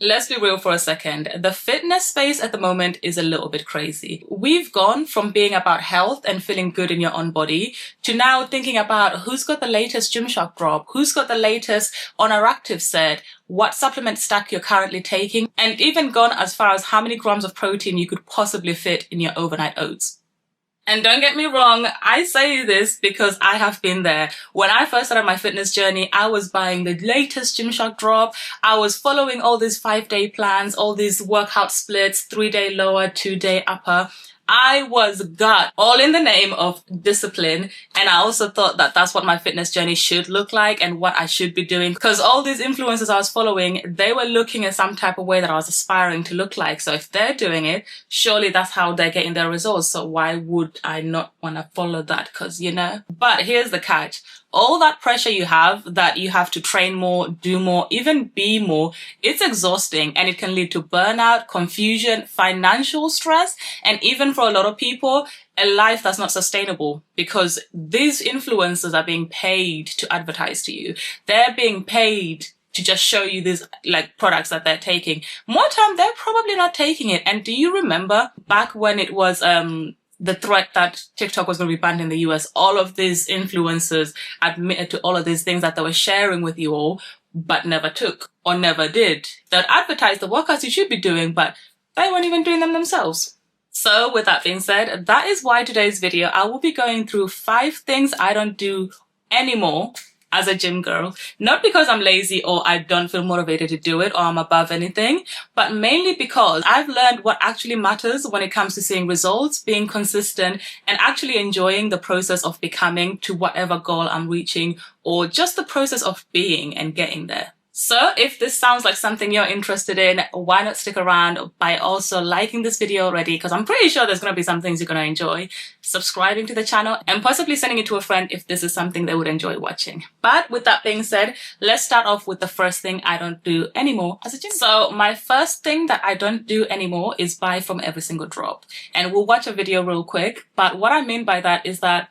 Let's be real for a second. The fitness space at the moment is a little bit crazy. We've gone from being about health and feeling good in your own body to now thinking about who's got the latest GymShark drop, who's got the latest on our active set, what supplement stack you're currently taking, and even gone as far as how many grams of protein you could possibly fit in your overnight oats. And don't get me wrong, I say this because I have been there. When I first started my fitness journey, I was buying the latest GymShark drop. I was following all these 5-day plans, all these workout splits, 3-day lower, 2-day upper. I was gut, all in the name of discipline. And I also thought that that's what my fitness journey should look like and what I should be doing. Because all these influencers I was following, they were looking at some type of way that I was aspiring to look like. So if they're doing it, surely that's how they're getting their results. So why would I not want to follow that? Because, you know, but here's the catch. All that pressure you have that you have to train more, do more, even be more, it's exhausting and it can lead to burnout, confusion, financial stress, and even for a lot of people, a life that's not sustainable because these influencers are being paid to advertise to you. They're being paid to just show you these like products that they're taking. More time, they're probably not taking it. And do you remember back when it was, the threat that TikTok was going to be banned in the US, all of these influencers admitted to all of these things that they were sharing with you all, but never took or never did. They'd advertise the workouts you should be doing, but they weren't even doing them themselves. So with that being said, that is why today's video, I will be going through 5 things I don't do anymore as a gym girl, not because I'm lazy or I don't feel motivated to do it or I'm above anything, but mainly because I've learned what actually matters when it comes to seeing results, being consistent, and actually enjoying the process of becoming to whatever goal I'm reaching, or just the process of being and getting there. So if this sounds like something you're interested in, why not stick around by also liking this video already, because I'm pretty sure there's going to be some things you're going to enjoy, subscribing to the channel, and possibly sending it to a friend if this is something they would enjoy watching. But with that being said, let's start off with the first thing I don't do anymore as a gym. So my first thing that I don't do anymore is buy from every single drop. And we'll watch a video real quick. But what I mean by that is that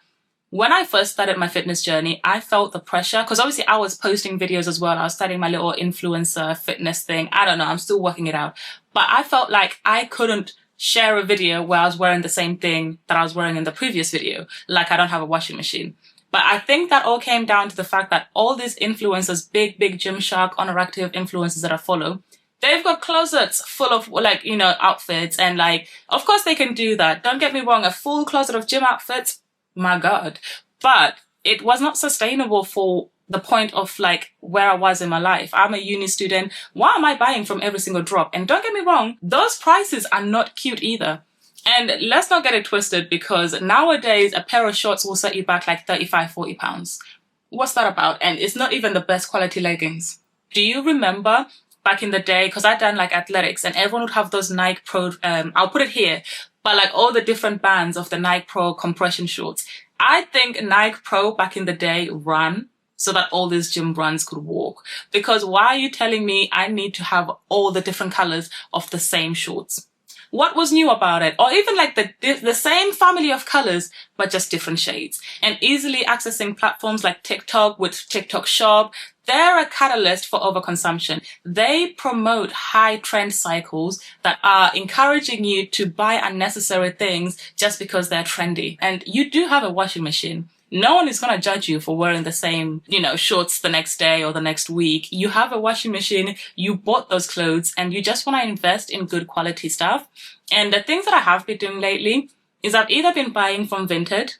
when I first started my fitness journey, I felt the pressure because obviously I was posting videos as well. I was starting my little influencer fitness thing. I don't know. I'm still working it out. But I felt like I couldn't share a video where I was wearing the same thing that I was wearing in the previous video. Like I don't have a washing machine. But I think that all came down to the fact that all these influencers, big GymShark, Honoractive influencers that I follow, they've got closets full of like, you know, outfits. And like, of course they can do that. Don't get me wrong. A full closet of gym outfits, my God. But it was not sustainable for the point of like where I was in my life. I'm a uni student. Why am I buying from every single drop? And don't get me wrong, those prices are not cute either. And let's not get it twisted because nowadays a pair of shorts will set you back like 35, 40 pounds. What's that about? And it's not even the best quality leggings. Do you remember back in the day, because I'd done like athletics and everyone would have those Nike Pro, I'll put it here, but like all the different bands of the Nike Pro compression shorts. I think Nike Pro back in the day ran so that all these gym brands could walk. Because why are you telling me I need to have all the different colors of the same shorts? What was new about it? Or even like the same family of colors, but just different shades. And easily accessing platforms like TikTok with TikTok Shop, they're a catalyst for overconsumption. They promote high trend cycles that are encouraging you to buy unnecessary things just because they're trendy. And you do have a washing machine. No one is going to judge you for wearing the same, you know, shorts the next day or the next week. You have a washing machine, you bought those clothes, and you just want to invest in good quality stuff. And the things that I have been doing lately is I've either been buying from Vinted,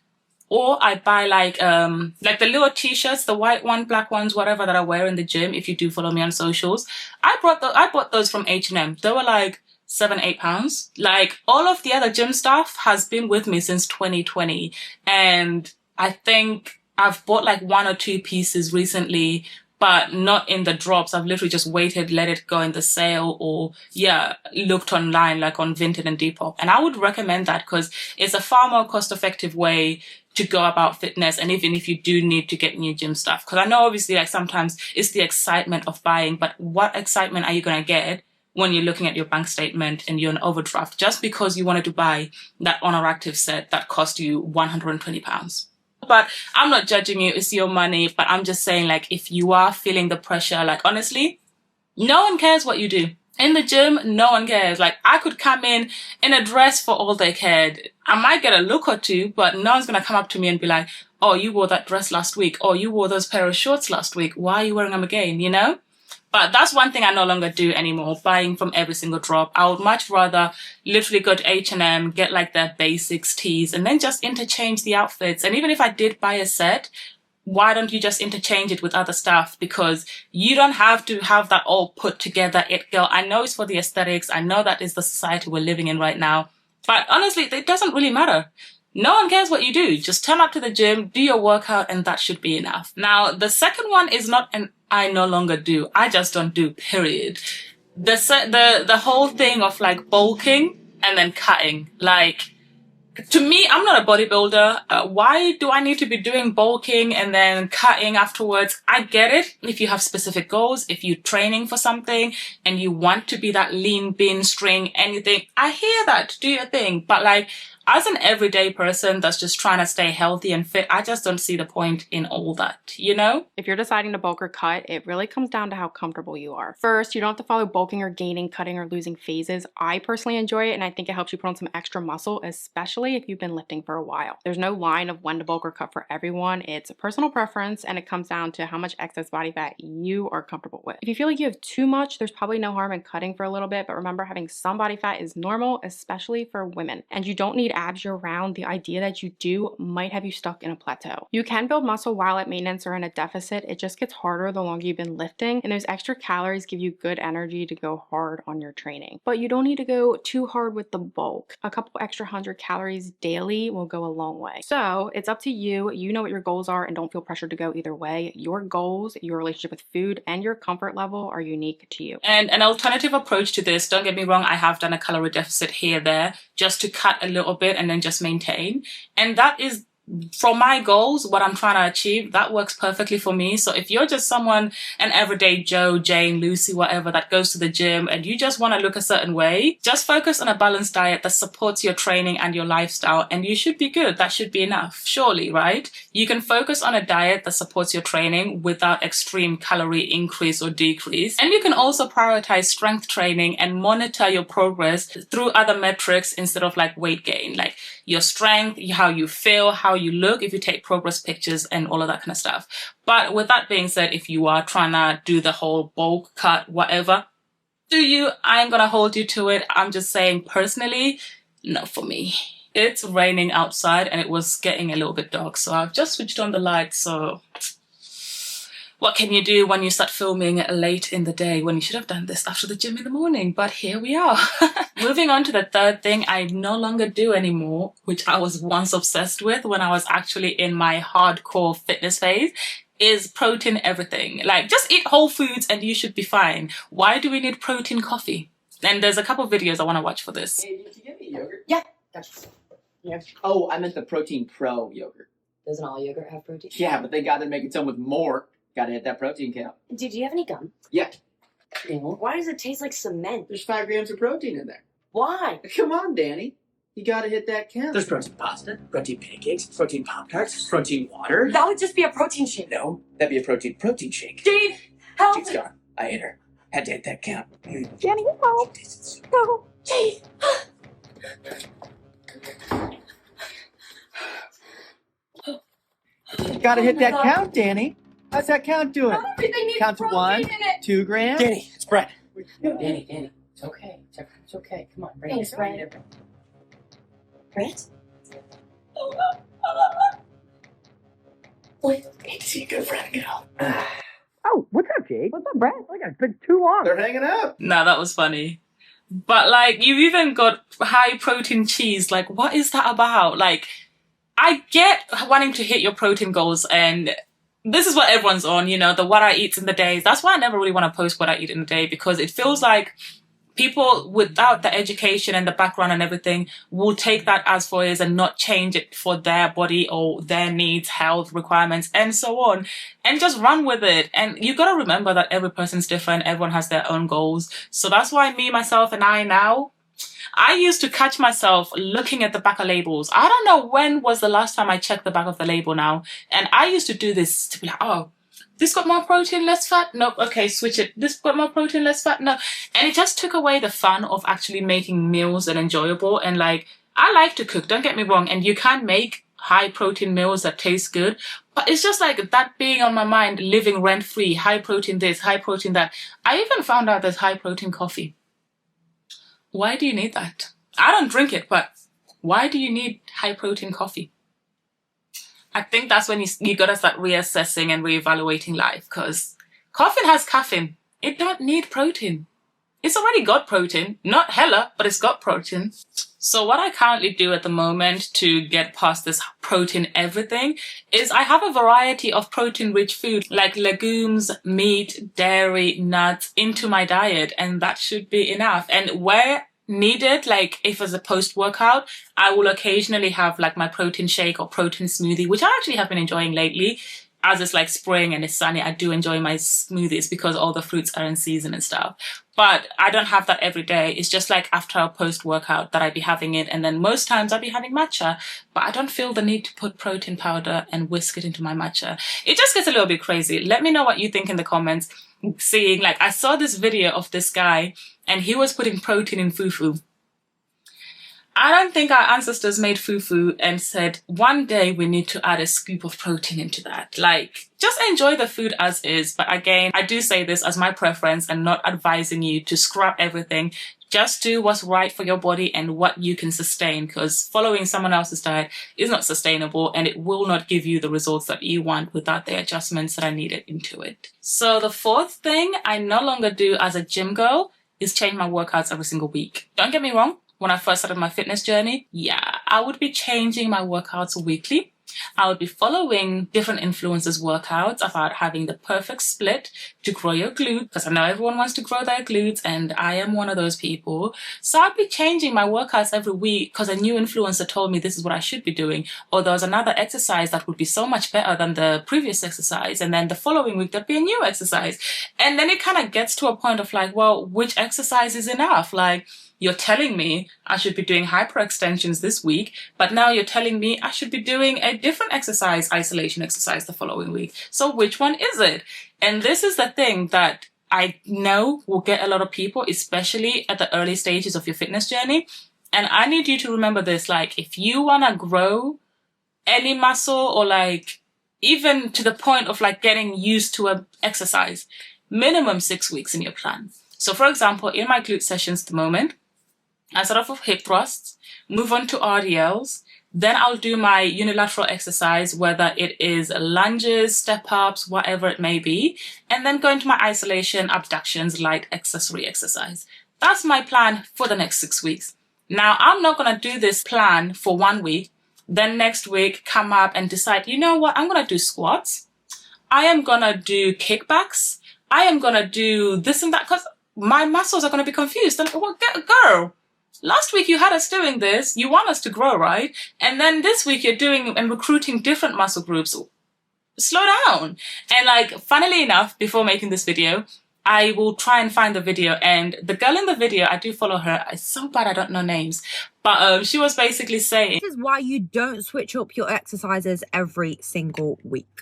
or I buy like the little t-shirts, the white one, black ones, whatever that I wear in the gym. If you do follow me on socials, I bought those from H&M. They were like £7-8. Like all of the other gym stuff has been with me since 2020. And I think I've bought like 1 or 2 pieces recently, but not in the drops. I've literally just waited, let it go in the sale, or looked online like on Vinted and Depop. And I would recommend that because it's a far more cost-effective way to go about fitness. And even if you do need to get new gym stuff, because I know obviously like sometimes it's the excitement of buying, but what excitement are you going to get when you're looking at your bank statement and you're in overdraft just because you wanted to buy that Honoractive set that cost you £120? But I'm not judging you, it's your money, but I'm just saying like if you are feeling the pressure, like honestly, no one cares what you do. In the gym, no one cares. Like, I could come in a dress for all they cared. I might get a look or two, but no one's gonna come up to me and be like, oh, you wore that dress last week. Oh, you wore those pair of shorts last week. Why are you wearing them again, you know? But that's one thing I no longer do anymore, buying from every single drop. I would much rather literally go to H&M, get like their basics tees, and then just interchange the outfits. And even if I did buy a set, why don't you just interchange it with other stuff? Because you don't have to have that all put together it girl. I know it's for the aesthetics. I know that is the society we're living in right now. But honestly, it doesn't really matter. No one cares what you do. Just turn up to the gym, do your workout, and that should be enough. Now, the second one is not an I no longer do. I just don't do, period. The whole thing of like bulking and then cutting. Like, to me, I'm not a bodybuilder. Why do I need to be doing bulking and then cutting afterwards? I get it if you have specific goals, if you're training for something and you want to be that lean, bin, string, anything. I hear that. Do your thing. But like, as an everyday person that's just trying to stay healthy and fit, I just don't see the point in all that, you know? If you're deciding to bulk or cut, it really comes down to how comfortable you are. First, you don't have to follow bulking or gaining, cutting, or losing phases. I personally enjoy it, and I think it helps you put on some extra muscle, especially if you've been lifting for a while. There's no line of when to bulk or cut for everyone. It's a personal preference, and it comes down to how much excess body fat you are comfortable with. If you feel like you have too much, there's probably no harm in cutting for a little bit, but remember, having some body fat is normal, especially for women. And you don't need abs year round. The idea that you do might have you stuck in a plateau. You can build muscle while at maintenance or in a deficit. It just gets harder the longer you've been lifting, and those extra calories give you good energy to go hard on your training. But you don't need to go too hard with the bulk. A couple extra 100 calories daily will go a long way. So it's up to you. You know what your goals are and don't feel pressured to go either way. Your goals, your relationship with food, and your comfort level are unique to you. And an alternative approach to this, don't get me wrong, I have done a calorie deficit here, there, just to cut a little bit and then just maintain. And that is, for my goals, what I'm trying to achieve, that works perfectly for me. So if you're just someone, an everyday Joe, Jane, Lucy, whatever, that goes to the gym and you just want to look a certain way, just focus on a balanced diet that supports your training and your lifestyle, and you should be good. That should be enough, surely, right? You can focus on a diet that supports your training without extreme calorie increase or decrease. And you can also prioritize strength training and monitor your progress through other metrics instead of like weight gain, like your strength, how you feel, how you look, if you take progress pictures and all of that kind of stuff. But with that being said, if you are trying to do the whole bulk, cut, whatever, do you? I ain't gonna hold you to it. I'm just saying personally, not for me. It's raining outside and it was getting a little bit dark, so I've just switched on the lights. So what can you do when you start filming late in the day when you should have done this after the gym in the morning? But here we are. Moving on to the third thing I no longer do anymore, which I was once obsessed with when I was actually in my hardcore fitness phase, is protein everything. Like, just eat whole foods and you should be fine. Why do we need protein coffee? And there's a couple of videos I want to watch for this. Hey, did you get me yogurt? Yeah, gotcha. Yeah. Oh, I meant the Protein Pro yogurt. Doesn't all yogurt have protein? Yeah, but they gotta make it some with more. Gotta hit that protein count. Dude, do you have any gum? Yeah. Why does it taste like cement? There's 5 grams of protein in there. Why? Come on, Danny. You gotta hit that count. There's protein pasta, protein pancakes, protein Pop-Tarts, protein water. That would just be a protein shake. No, that'd be a protein shake. Dave, help She's me. gone. I ate her. Had to hit that count. Jenny, help. No. Dave. You gotta hit that count, Danny. How's that count doing? Not everything needs Count to protein 1, in it. 2 grams. Danny, it's Brett. Danny, it's okay. It's okay. Come on, bring Thanks, it. Brett. Brett? Great to see you, good friend, girl. Oh, what's up, Jake? What's up, Brett? Like, it's been too long. They're hanging out. Nah, that was funny. But like, you've even got high protein cheese. Like, what is that about? Like, I get wanting to hit your protein goals, and this is what everyone's on, you know, the what I eat in the days. That's why I never really want to post what I eat in the day, because it feels like people without the education and the background and everything will take that as for is and not change it for their body or their needs, health requirements, and so on, and just run with it. And you got to remember that every person's different. Everyone has their own goals. So that's why me, myself, and I now, I used to catch myself looking at the back of labels. I don't know when was the last time I checked the back of the label now. And I used to do this to be like, oh, This got more protein, less fat? Nope. Okay, switch it. This got more protein, less fat? No. And it just took away the fun of actually making meals and enjoyable. And like, I like to cook, don't get me wrong. And you can make high protein meals that taste good. But it's just like that being on my mind, living rent free, high protein this, high protein that. I even found out there's high protein coffee. Why do you need that? I don't drink it, but why do you need high protein coffee? I think that's when you gotta start reassessing and reevaluating life, because coffee has caffeine. It don't need protein. It's already got protein. Not hella, but it's got protein. So what I currently do at the moment to get past this protein everything is I have a variety of protein-rich food like legumes, meat, dairy, nuts into my diet, and that should be enough. And where needed, like if as a post-workout, I will occasionally have like my protein shake or protein smoothie, which I actually have been enjoying lately. As it's like spring and it's sunny, I do enjoy my smoothies because all the fruits are in season and stuff. But I don't have that every day. It's just like after a post-workout that I'd be having it. And then most times I'd be having matcha. But I don't feel the need to put protein powder and whisk it into my matcha. It just gets a little bit crazy. Let me know what you think in the comments. Seeing, like, I saw this video of this guy and he was putting protein in fufu. I don't think our ancestors made fufu and said, one day we need to add a scoop of protein into that. Like, just enjoy the food as is. But again, I do say this as my preference and not advising you to scrap everything. Just do what's right for your body and what you can sustain, because following someone else's diet is not sustainable and it will not give you the results that you want without the adjustments that are needed into it. So the fourth thing I no longer do as a gym girl is change my workouts every single week. Don't get me wrong. When I first started my fitness journey, yeah, I would be changing my workouts weekly. I would be following different influencers' workouts about having the perfect split to grow your glutes, because I know everyone wants to grow their glutes and I am one of those people. So I'd be changing my workouts every week because a new influencer told me this is what I should be doing, or there was another exercise that would be so much better than the previous exercise, and then the following week there'd be a new exercise. And then it kind of gets to a point of like, well, which exercise is enough? Like, you're telling me I should be doing hyperextensions this week, but now you're telling me I should be doing a different exercise, isolation exercise the following week. So which one is it? And this is the thing that I know will get a lot of people, especially at the early stages of your fitness journey. And I need you to remember this, like if you want to grow any muscle or like even to the point of like getting used to an exercise, minimum 6 weeks in your plan. So for example, in my glute sessions at the moment, I start off with hip thrusts, move on to RDLs, then I'll do my unilateral exercise, whether it is lunges, step-ups, whatever it may be, and then go into my isolation, abductions, light accessory exercise. That's my plan for the next 6 weeks. Now, I'm not going to do this plan for 1 week, then next week come up and decide, you know what, I'm going to do squats, I am going to do kickbacks, I am going to do this and that, because my muscles are going to be confused. And well, girl, last week you had us doing this, you want us to grow, right? And then this week you're doing and recruiting different muscle groups. Slow down. And like, funnily enough, before making this video, I will try and find the video, and the girl in the video, I do follow her. It's so bad I don't know names, but she was basically saying, this is why you don't switch up your exercises every single week.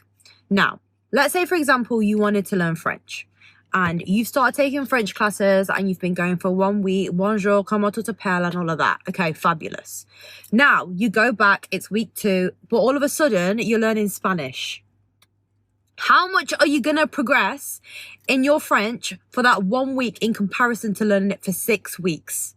Now, let's say, for example, you wanted to learn French. And you've started taking French classes and you've been going for 1 week, bonjour, comment tu t'appelles, and all of that. Okay, fabulous. Now, you go back, it's week 2, but all of a sudden, you're learning Spanish. How much are you going to progress in your French for that 1 week in comparison to learning it for 6 weeks?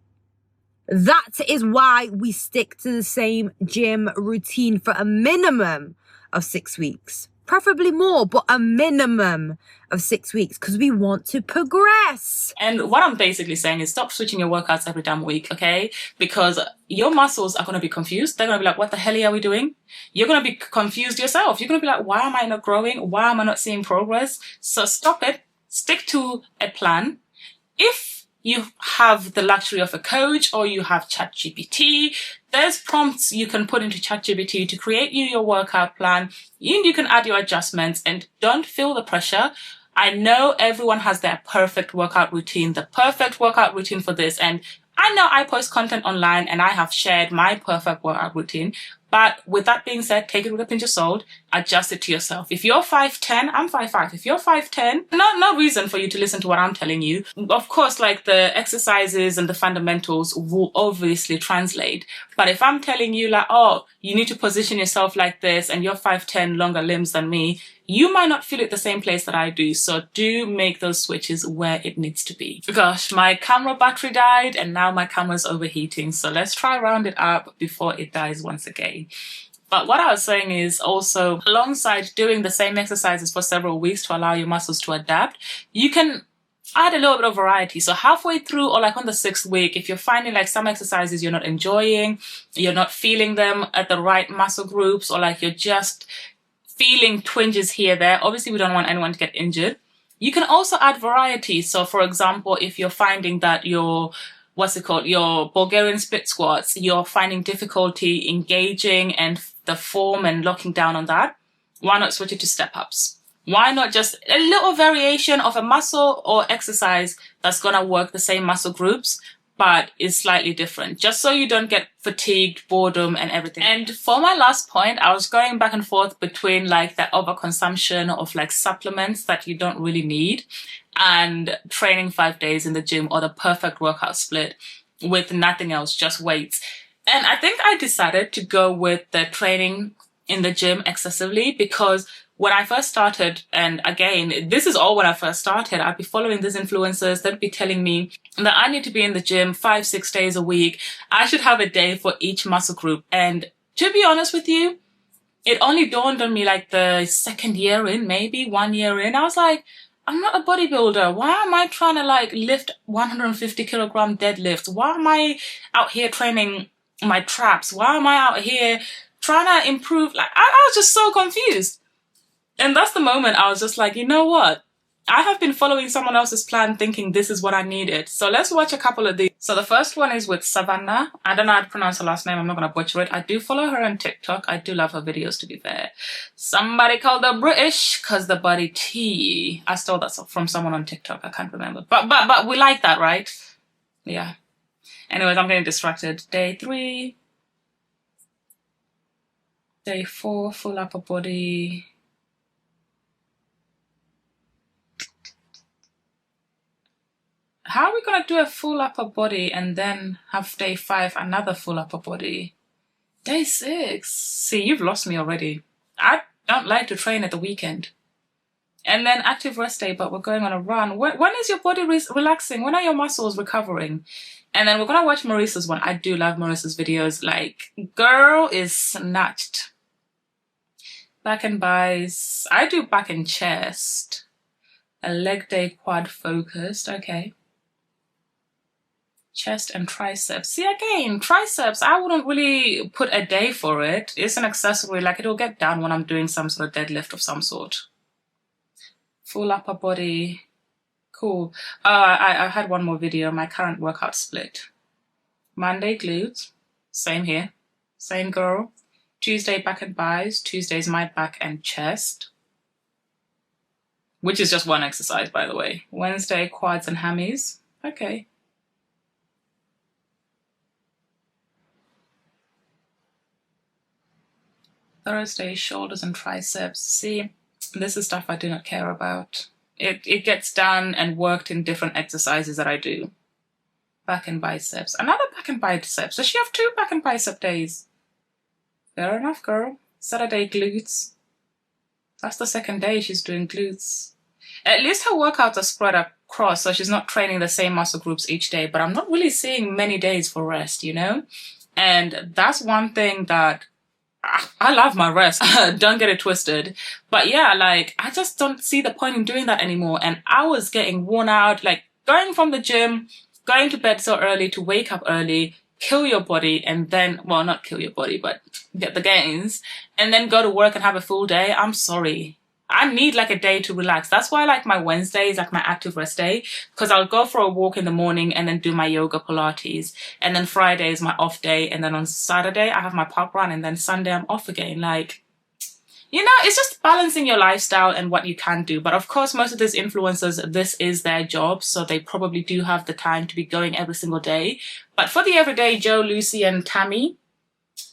That is why we stick to the same gym routine for a minimum of 6 weeks. Preferably more, but a minimum of 6 weeks, because we want to progress. And what I'm basically saying is stop switching your workouts every damn week, okay? Because your muscles are going to be confused. They're going to be like, what the hell are we doing? You're going to be confused yourself. You're going to be like, why am I not growing? Why am I not seeing progress? So stop it. Stick to a plan. If you have the luxury of a coach or you have ChatGPT, there's prompts you can put into ChatGPT to create you your workout plan. You can add your adjustments, and don't feel the pressure. I know everyone has their perfect workout routine, the perfect workout routine for this. And I know I post content online and I have shared my perfect workout routine, But with that being said, take it with a pinch of salt, adjust it to yourself. If you're 5'10", I'm 5'5". If you're 5'10", no reason for you to listen to what I'm telling you. Of course, like the exercises and the fundamentals will obviously translate. But if I'm telling you like, oh, you need to position yourself like this and you're 5'10", longer limbs than me, you might not feel it the same place that I do. So do make those switches where it needs to be. Gosh, my camera battery died and now my camera's overheating. So let's try round it up before it dies once again. But what I was saying is also, alongside doing the same exercises for several weeks to allow your muscles to adapt, you can add a little bit of variety. So halfway through or like on the 6th week, if you're finding like some exercises you're not enjoying, you're not feeling them at the right muscle groups, or like you're just feeling twinges here, there, obviously we don't want anyone to get injured. You can also add variety. So for example, if you're finding that your Bulgarian split squats, you're finding difficulty engaging and the form and locking down on that, why not switch it to step ups? Why not just a little variation of a muscle or exercise that's gonna work the same muscle groups, but is slightly different, just so you don't get fatigued, boredom and everything. And for my last point, I was going back and forth between like the overconsumption of like supplements that you don't really need and training 5 days in the gym, or the perfect workout split with nothing else, just weights. And I think I decided to go with the training in the gym excessively, because when I first started, and again, this is all when I first started, I'd be following these influencers that'd be telling me that I need to be in the gym 5-6 days a week. I should have a day for each muscle group. And to be honest with you, it only dawned on me like the 2nd year in, maybe 1 year in. I was like, I'm not a bodybuilder. Why am I trying to like lift 150 kilogram deadlifts? Why am I out here training my traps? Why am I out here trying to improve? Like, I was just so confused. And that's the moment I was just like, you know what? I have been following someone else's plan thinking this is what I needed. So let's watch a couple of these. So the first one is with Savannah. I don't know how to pronounce her last name. I'm not going to butcher it. I do follow her on TikTok. I do love her videos, to be fair. Somebody called her British because the body tea. I stole that from someone on TikTok. I can't remember. But we like that, right? Yeah. Anyways, I'm getting distracted. Day 3. Day 4, full upper body. How are we going to do a full upper body and then have day 5 another full upper body? Day 6. See, you've lost me already. I don't like to train at the weekend. And then active rest day, but we're going on a run. When is your body relaxing? When are your muscles recovering? And then we're going to watch Marissa's one. I do love Marissa's videos. Like, girl is snatched. Back and buys. I do back and chest. A leg day quad focused. Okay. Chest and triceps. See, again, triceps, I wouldn't really put a day for it. It's an accessory, like it'll get done when I'm doing some sort of deadlift of some sort. Full upper body. Cool. I had one more video, my current workout split. Monday, glutes. Same here. Same girl. Tuesday, back and buys. Tuesday's my back and chest. Which is just one exercise, by the way. Wednesday, quads and hammies. Okay. Thursday, shoulders and triceps. See, this is stuff I do not care about. It gets done and worked in different exercises that I do. Back and biceps. Another back and biceps. Does she have 2 back and bicep days? Fair enough, girl. Saturday, glutes. That's the 2nd day she's doing glutes. At least her workouts are spread across, so she's not training the same muscle groups each day. But I'm not really seeing many days for rest, you know? And that's one thing that I love my rest. Don't get it twisted. But yeah, like, I just don't see the point in doing that anymore. And I was getting worn out, like going from the gym, going to bed so early to wake up early, kill your body, and then, well, not kill your body, but get the gains, and then go to work and have a full day. I'm sorry. I need like a day to relax. That's why I like my Wednesdays, like my active rest day, because I'll go for a walk in the morning and then do my yoga Pilates. And then Friday is my off day. And then on Saturday, I have my park run. And then Sunday, I'm off again. Like, you know, it's just balancing your lifestyle and what you can do. But of course, most of these influencers, this is their job. So they probably do have the time to be going every single day. But for the everyday Joe, Lucy, and Tammy,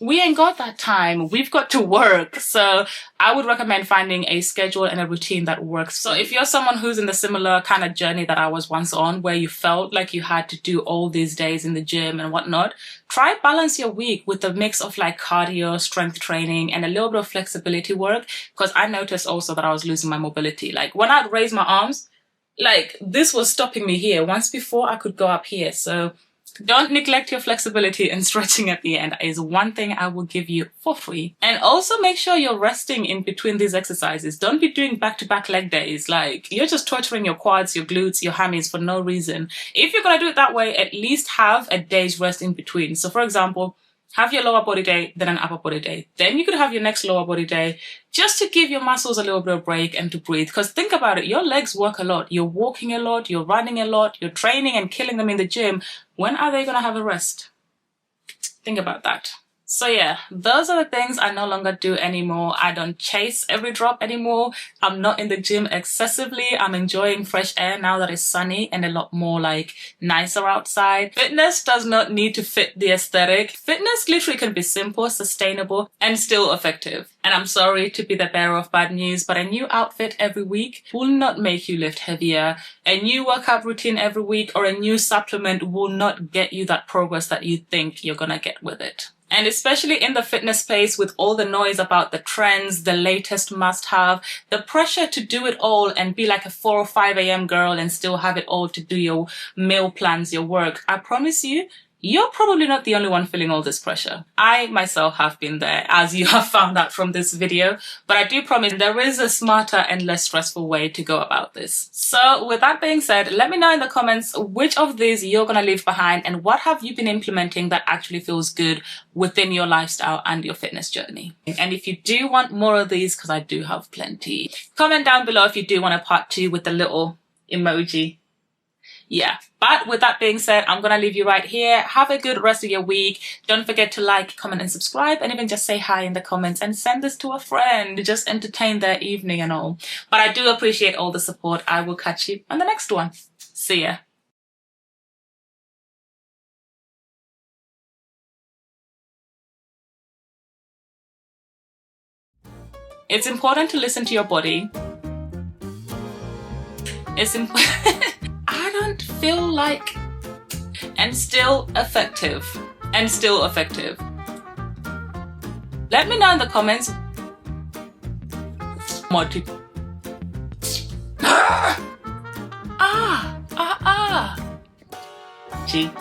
we ain't got that time. We've got to work. So I would recommend finding a schedule and a routine that works. So if you're someone who's in the similar kind of journey that I was once on, where you felt like you had to do all these days in the gym and whatnot, try balance your week with a mix of like cardio, strength training, and a little bit of flexibility work. Because I noticed also that I was losing my mobility. Like when I'd raise my arms, like this was stopping me here. Once before I could go up here. So don't neglect your flexibility, and stretching at the end is one thing I will give you for free. And also make sure you're resting in between these exercises. Don't be doing back-to-back leg days. Like you're just torturing your quads, your glutes, your hammies for no reason. If you're going to do it that way, at least have a day's rest in between. So for example, have your lower body day, then an upper body day. Then you could have your next lower body day just to give your muscles a little bit of break and to breathe. Because think about it, your legs work a lot. You're walking a lot, you're running a lot, you're training and killing them in the gym. When are they going to have a rest? Think about that. So yeah, those are the things I no longer do anymore. I don't chase every drop anymore. I'm not in the gym excessively. I'm enjoying fresh air now that it's sunny and a lot more like nicer outside. Fitness does not need to fit the aesthetic. Fitness literally can be simple, sustainable, and still effective. And I'm sorry to be the bearer of bad news, but a new outfit every week will not make you lift heavier. A new workout routine every week or a new supplement will not get you that progress that you think you're gonna get with it. And especially in the fitness space with all the noise about the trends, the latest must-have, the pressure to do it all and be like a 4 or 5 a.m. girl and still have it all to do your meal plans, your work, I promise you, you're probably not the only one feeling all this pressure. I myself have been there, as you have found out from this video, but I do promise there is a smarter and less stressful way to go about this. So with that being said, let me know in the comments which of these you're going to leave behind and what have you been implementing that actually feels good within your lifestyle and your fitness journey. And if you do want more of these, because I do have plenty, comment down below if you do want a part 2 with the little emoji. Yeah, but with that being said, I'm going to leave you right here. Have a good rest of your week. Don't forget to like, comment, and subscribe, and even just say hi in the comments and send this to a friend. Just entertain their evening and all. But I do appreciate all the support. I will catch you on the next one. See ya. It's important to listen to your body. It's important. I don't feel like, and still effective, and still effective. Let me know in the comments. Gee.